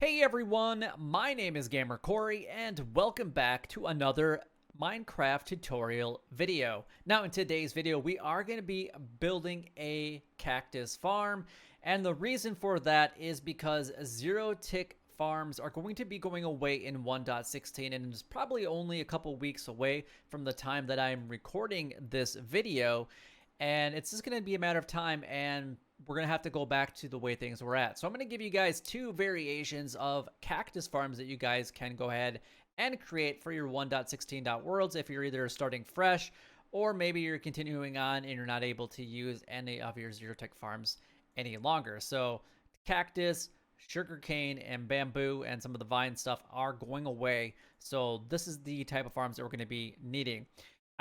Hey everyone, my name is Gamer Corey and welcome back to another Minecraft tutorial video. Now in today's video we are going to be building a cactus farm, and the reason for that is because zero tick farms are going to be going away in 1.16, and it's probably only a couple weeks away from the time that I'm recording this video, and it's just going to be a matter of time, and we're going to have to go back to the way things were at. So I'm going to give you guys two variations of cactus farms that you guys can go ahead and create for your 1.16 worlds if you're either starting fresh or maybe you're continuing on and you're not able to use any of your zero tech farms any longer. So cactus, sugarcane, and bamboo and some of the vine stuff are going away. So this is the type of farms that we're going to be needing.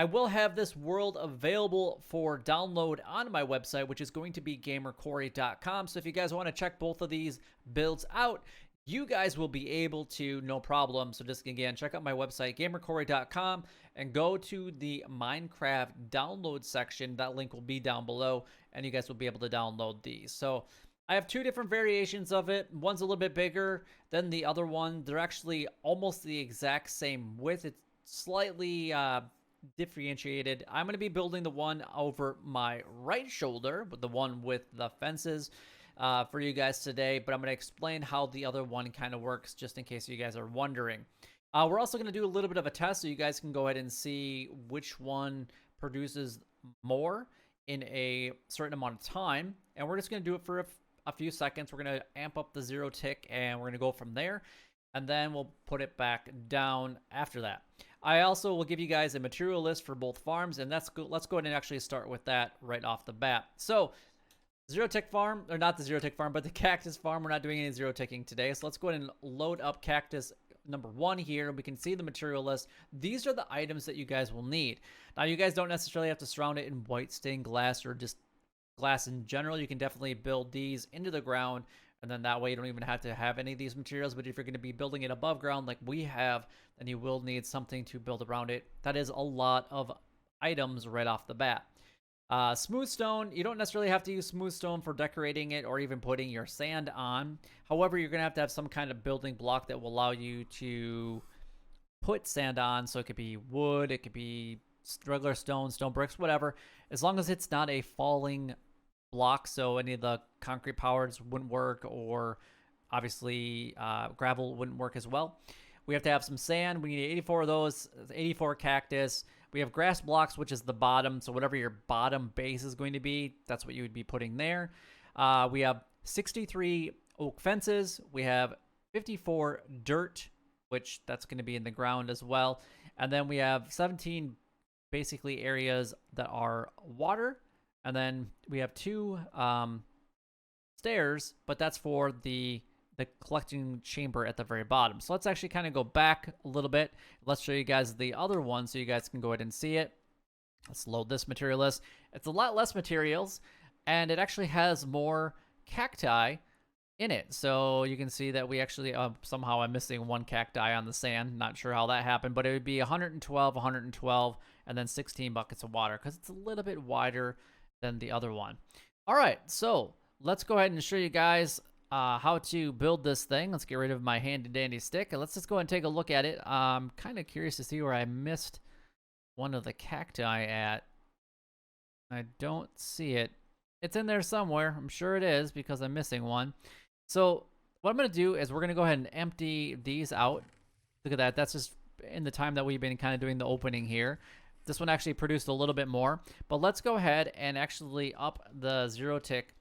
I will have this world available for download on my website, which is going to be gamercorey.com. So if you guys want to check both of these builds out, you guys will be able to, no problem. So just again, check out my website, gamercorey.com, and go to the Minecraft download section. That link will be down below, and you guys will be able to download these. So I have two different variations of it. One's a little bit bigger than the other one. They're actually almost the exact same width. It's slightly differentiated. I'm going to be building the one over my right shoulder, but the one with the fences for you guys today, but I'm going to explain how the other one kind of works just in case you guys are wondering. We're also going to do a little bit of a test so you guys can go ahead and see which one produces more in a certain amount of time, and we're just going to do it for a few seconds. We're going to amp up the zero tick and we're going to go from there, and then we'll put it back down after that. I also will give you guys a material list for both farms, and let's go ahead and actually start with that right off the bat. So zero tick farm, or not the zero tick farm, but the cactus farm. We're not doing any zero ticking today. So let's go ahead and load up cactus number 1 here. We can see the material list. These are the items that you guys will need. Now you guys don't necessarily have to surround it in white stained glass or just glass in general. You can definitely build these into the ground, and then that way you don't even have to have any of these materials. But if you're going to be building it above ground like we have, then you will need something to build around it. That is a lot of items right off the bat. Smooth stone, you don't necessarily have to use smooth stone for decorating it or even putting your sand on. However, you're going to have some kind of building block that will allow you to put sand on. So it could be wood, it could be regular stone, stone bricks, whatever. As long as it's not a falling block, so any of the concrete powers wouldn't work, or obviously gravel wouldn't work as well. We have to have some sand. We need 84 of those, 84 cactus. We have grass blocks, which is the bottom, so whatever your bottom base is going to be, that's what you would be putting there. We have 63 oak fences. We have 54 dirt, which that's going to be in the ground as well. And then we have 17 basically areas that are water. And then we have 2 stairs, but that's for the collecting chamber at the very bottom. So let's actually kind of go back a little bit. Let's show you guys the other one so you guys can go ahead and see it. Let's load this material list. It's a lot less materials, and it actually has more cacti in it. So you can see that we actually, somehow I'm missing 1 cacti on the sand. Not sure how that happened, but it would be 112, 112, and then 16 buckets of water because it's a little bit wider than the other one. All right, so let's go ahead and show you guys how to build this thing. Let's get rid of my handy dandy stick and let's just go ahead and take a look at it. I'm kind of curious to see where I missed one of the cacti at. I don't see it. It's in there somewhere. I'm sure it is because I'm missing one. So what I'm going to do is we're going to go ahead and empty these out. Look at that. That's just in the time that we've been kind of doing the opening here. This one actually produced a little bit more, but let's go ahead and actually up the zero tick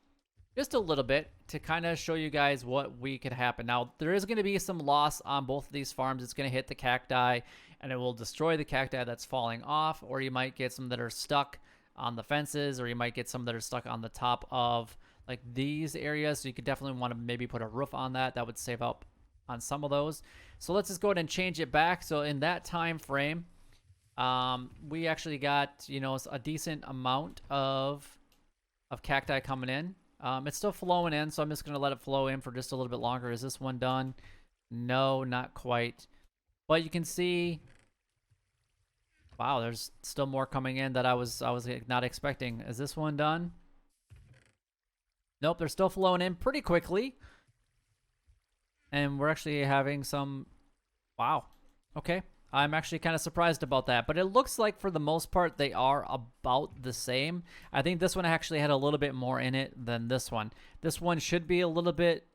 just a little bit to kind of show you guys what we could happen. Now, there is going to be some loss on both of these farms. It's going to hit the cacti and it will destroy the cacti that's falling off, or you might get some that are stuck on the fences, or you might get some that are stuck on the top of like these areas. So you could definitely want to maybe put a roof on that. That would save up on some of those. So let's just go ahead and change it back. So in that time frame, we actually got, you know, a decent amount of cacti coming in. It's still flowing in, so I'm just going to let it flow in for just a little bit longer. Is this one done? No, not quite. But you can see, wow, there's still more coming in that I was not expecting. Is this one done? Nope, they're still flowing in pretty quickly. And we're actually having some... Wow. Okay. I'm actually kind of surprised about that, but it looks like for the most part they are about the same. I think this one actually had a little bit more in it than this one. This one should be a little bit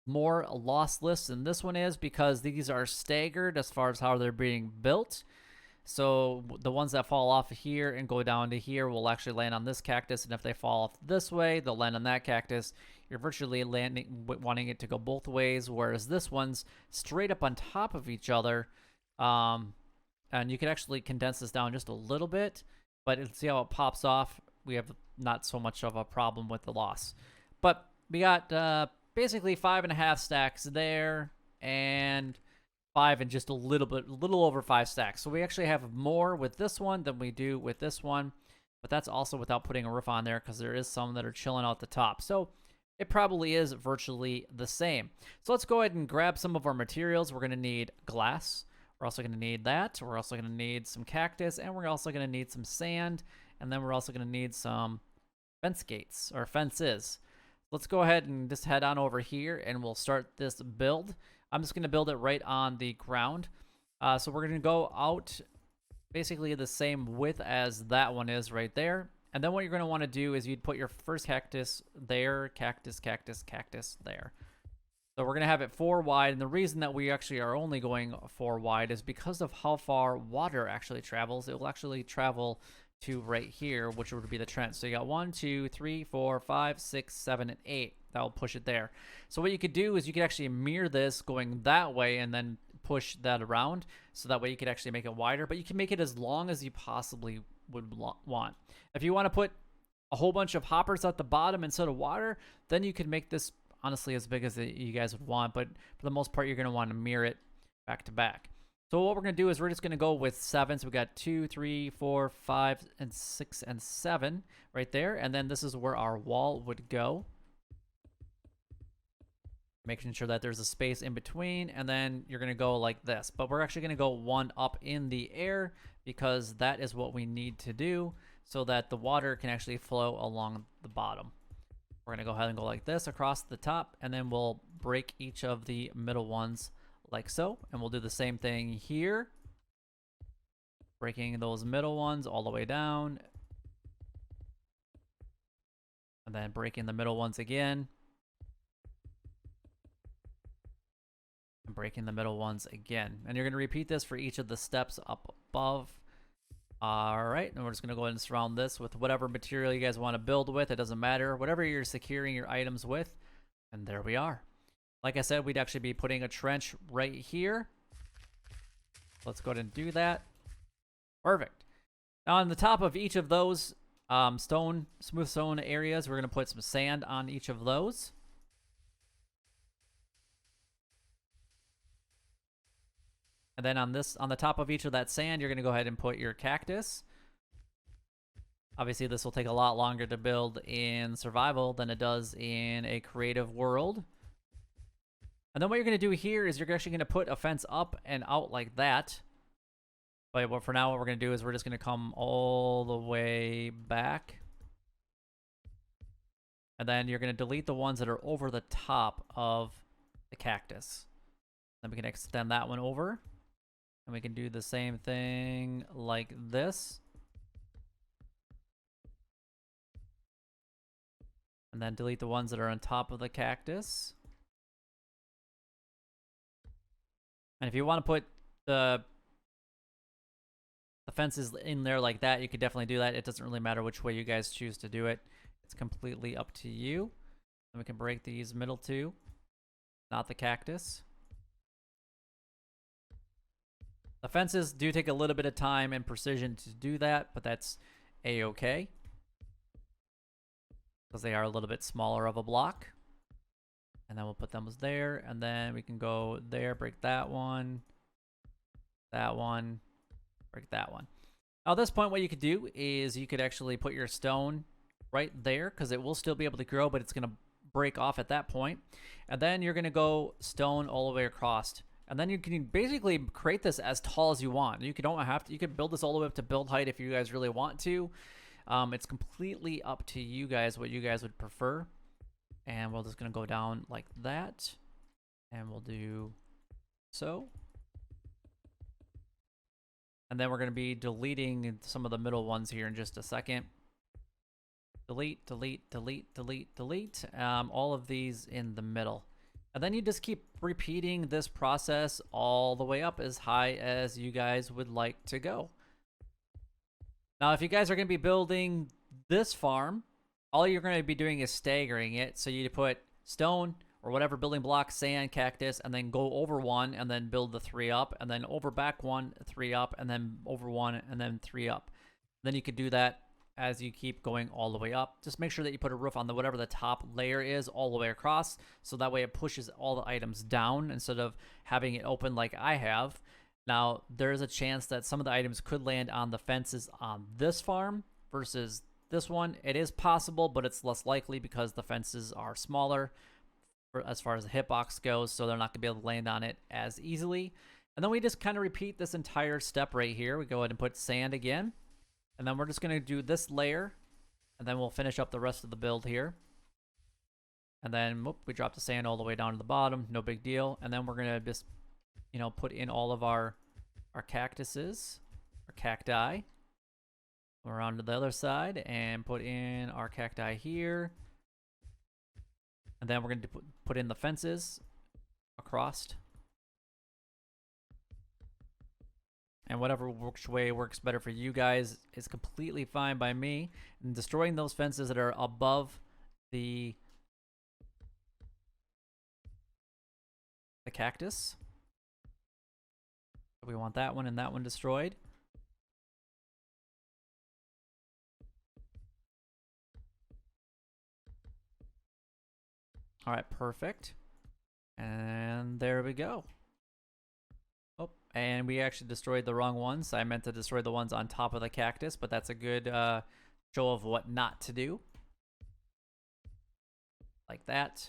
more lossless than this one is because these are staggered as far as how they're being built. So the ones that fall off here and go down to here will actually land on this cactus, and if they fall off this way, they'll land on that cactus. You're virtually wanting it to go both ways, whereas this one's straight up on top of each other. And you can actually condense this down just a little bit, but see how it pops off. We have not so much of a problem with the loss. But we got basically 5.5 stacks there, and 5 and just a little over 5 stacks. So we actually have more with this one than we do with this one, but that's also without putting a roof on there because there is some that are chilling out the top. So it probably is virtually the same. So let's go ahead and grab some of our materials. We're going to need glass. We're also going to need that. We're also going to need some cactus, and we're also going to need some sand, and then we're also going to need some fence gates or fences. Let's go ahead and just head on over here, and we'll start this build. I'm just going to build it right on the ground. So we're going to go out basically the same width as that one is right there. And then what you're going to want to do is you'd put your first cactus there, cactus, cactus, cactus there. So we're going to have it 4 wide. And the reason that we actually are only going 4 wide is because of how far water actually travels. It will actually travel to right here, which would be the trench. So you got 1, 2, 3, 4, 5, 6, 7, and 8. That will push it there. So what you could do is you could actually mirror this going that way and then push that around. So that way you could actually make it wider, but you can make it as long as you possibly would want. If you want to put a whole bunch of hoppers at the bottom instead of water, then you could make this honestly as big as you guys would want. But for the most part, you're going to want to mirror it back to back. So what we're going to do is we're just going to go with 7. So we got 2, 3, 4, 5, and 6, and 7 right there. And then this is where our wall would go. Making sure that there's a space in between. And then you're going to go like this. But we're actually going to go 1 up in the air because that is what we need to do so that the water can actually flow along the bottom. We're going to go ahead and go like this across the top. And then we'll break each of the middle ones like so, and we'll do the same thing here, breaking those middle ones all the way down, and then breaking the middle ones again, and breaking the middle ones again. And you're going to repeat this for each of the steps up above. All right, and we're just going to go ahead and surround this with whatever material you guys want to build with. It doesn't matter, whatever you're securing your items with, and there we are. Like I said, we'd actually be putting a trench right here. Let's go ahead and do that. Perfect. Now on the top of each of those smooth stone areas, we're going to put some sand on each of those. And then on the top of each of that sand, you're going to go ahead and put your cactus. Obviously, this will take a lot longer to build in survival than it does in a creative world. And then what you're going to do here is you're actually going to put a fence up and out like that. But for now, what we're going to do is we're just going to come all the way back. And then you're going to delete the ones that are over the top of the cactus. Then we can extend that one over. And we can do the same thing like this. And then delete the ones that are on top of the cactus. And if you want to put the fences in there like that, you could definitely do that. It doesn't really matter which way you guys choose to do it. It's completely up to you. And we can break these middle two, not the cactus. The fences do take a little bit of time and precision to do that, but that's a-okay. Because they are a little bit smaller of a block. And then we'll put them there, and then we can go there, break that one, break that one. Now, at this point, what you could do is you could actually put your stone right there, because it will still be able to grow, but it's going to break off at that point. And then you're going to go stone all the way across. And then you can basically create this as tall as you want. You don't have to. You could build this all the way up to build height if you guys really want to. It's completely up to you guys what you guys would prefer. And we're just going to go down like that. And we'll do so. And then we're going to be deleting some of the middle ones here in just a second. Delete, delete, delete, delete, delete. All of these in the middle. And then you just keep repeating this process all the way up as high as you guys would like to go. Now, if you guys are going to be building this farm, all you're going to be doing is staggering it. So you put stone or whatever building block, sand, cactus, and then go over one and then build the 3 up, and then over back 1, 3 up, and then over 1 and then 3 up. Then you could do that as you keep going all the way up. Just make sure that you put a roof on the whatever the top layer is all the way across, so that way it pushes all the items down instead of having it open like I have. Now, there's a chance that some of the items could land on the fences on this farm versus this one. It is possible, but it's less likely because the fences are smaller as far as the hitbox goes, so they're not going to be able to land on it as easily. And then we just kind of repeat this entire step right here. We go ahead and put sand again. And then we're just going to do this layer, and then we'll finish up the rest of the build here. And then whoop, we drop the sand all the way down to the bottom, no big deal. And then we're going to just, you know, put in all of our cactuses, our cacti. Around to the other side and put in our cacti here. And then we're going to put in the fences across. And whatever way works better for you guys is completely fine by me. And destroying those fences that are above the cactus. We want that one and that one destroyed. All right, perfect. And there we go. Oh, and we actually destroyed the wrong ones. I meant to destroy the ones on top of the cactus, but that's a good show of what not to do. Like that.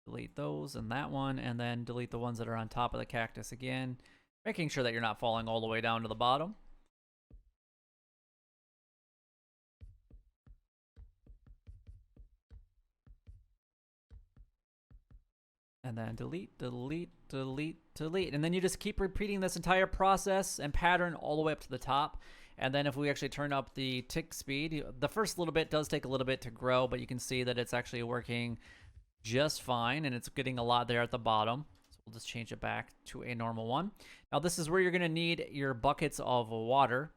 Delete those and that one, and then delete the ones that are on top of the cactus again, making sure that you're not falling all the way down to the bottom. And then delete, delete, delete, delete. And then you just keep repeating this entire process and pattern all the way up to the top. And then if we actually turn up the tick speed, the first little bit does take a little bit to grow, but you can see that it's actually working just fine, and it's getting a lot there at the bottom. So we'll just change it back to a normal one. Now this is where you're going to need your buckets of water.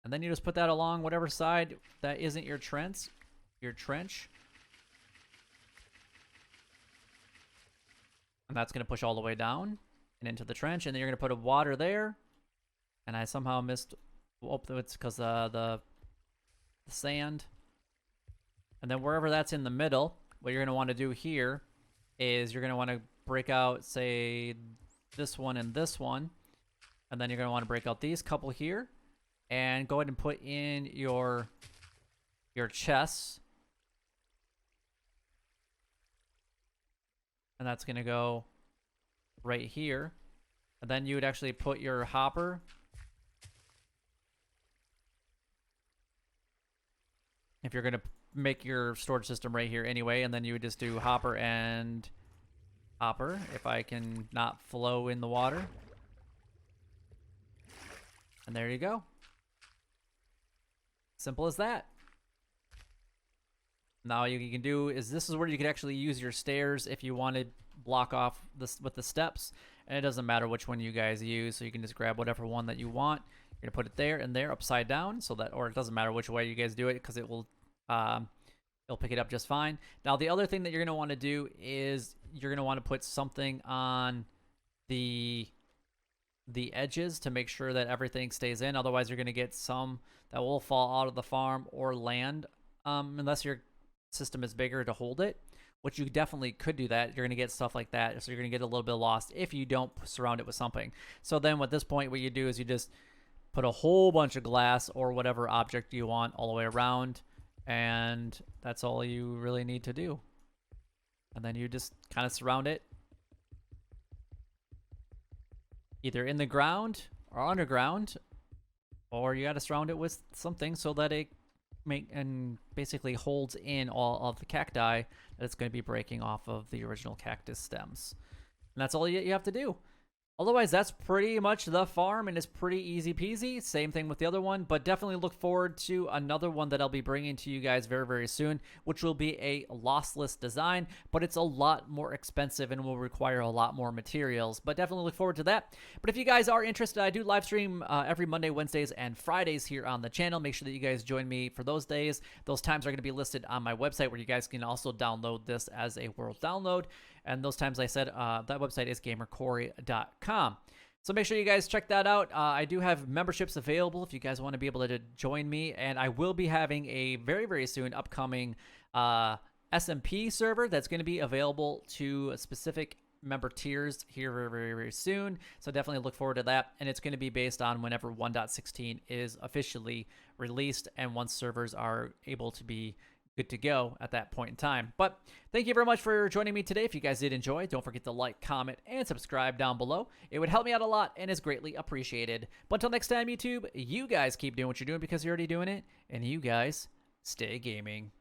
And then you just put that along whatever side that isn't your trench. And that's going to push all the way down and into the trench. And then you're going to put a water there. And I somehow missed, oh, it's because the sand. And then wherever that's in the middle, what you're going to want to do here is you're going to want to break out, say, this one and this one. And then you're going to want to break out these couple here. And go ahead and put in your chests. And that's going to go right here. And then you would actually put your hopper. If you're going to make your storage system right here anyway. And then you would just do hopper and hopper. If I can not flow in the water. And there you go. Simple as that. Now you can do is this is where you could actually use your stairs if you want to block off this with the steps, and it doesn't matter which one you guys use, so you can just grab whatever one that you want. You're gonna put it there and there upside down, so that, or it doesn't matter which way you guys do it because it will it'll pick it up just fine. Now the other thing that you're gonna want to do is you're gonna want to put something on the edges to make sure that everything stays in. Otherwise you're gonna get some that will fall out of the farm or land unless your system is bigger to hold it, which you definitely could do that. You're going to get stuff like that, so you're going to get a little bit lost if you don't surround it with something. So then at this point what you do is you just put a whole bunch of glass or whatever object you want all the way around, and that's all you really need to do. And then you just kind of surround it either in the ground or underground, or you got to surround it with something so that it basically holds in all of the cacti that it's going to be breaking off of the original cactus stems. And that's all you have to do. Otherwise, that's pretty much the farm, and it's pretty easy peasy. Same thing with the other one, but definitely look forward to another one that I'll be bringing to you guys very, very soon, which will be a lossless design, but it's a lot more expensive and will require a lot more materials, but definitely look forward to that. But if you guys are interested, I do live stream every Monday, Wednesdays, and Fridays here on the channel. Make sure that you guys join me for those days. Those times are going to be listed on my website, where you guys can also download this as a world download. And those times, I said, that website is gamercory.com. So make sure you guys check that out. I do have memberships available if you guys want to be able to join me. And I will be having a very, very soon upcoming SMP server that's going to be available to specific member tiers here very, very, very soon. So definitely look forward to that. And it's going to be based on whenever 1.16 is officially released and once servers are able to be good to go at that point in time. But thank you very much for joining me today. If you guys did enjoy, don't forget to like, comment, and subscribe down below. It would help me out a lot and is greatly appreciated. But until next time, YouTube, you guys keep doing what you're doing because you're already doing it, and you guys stay gaming.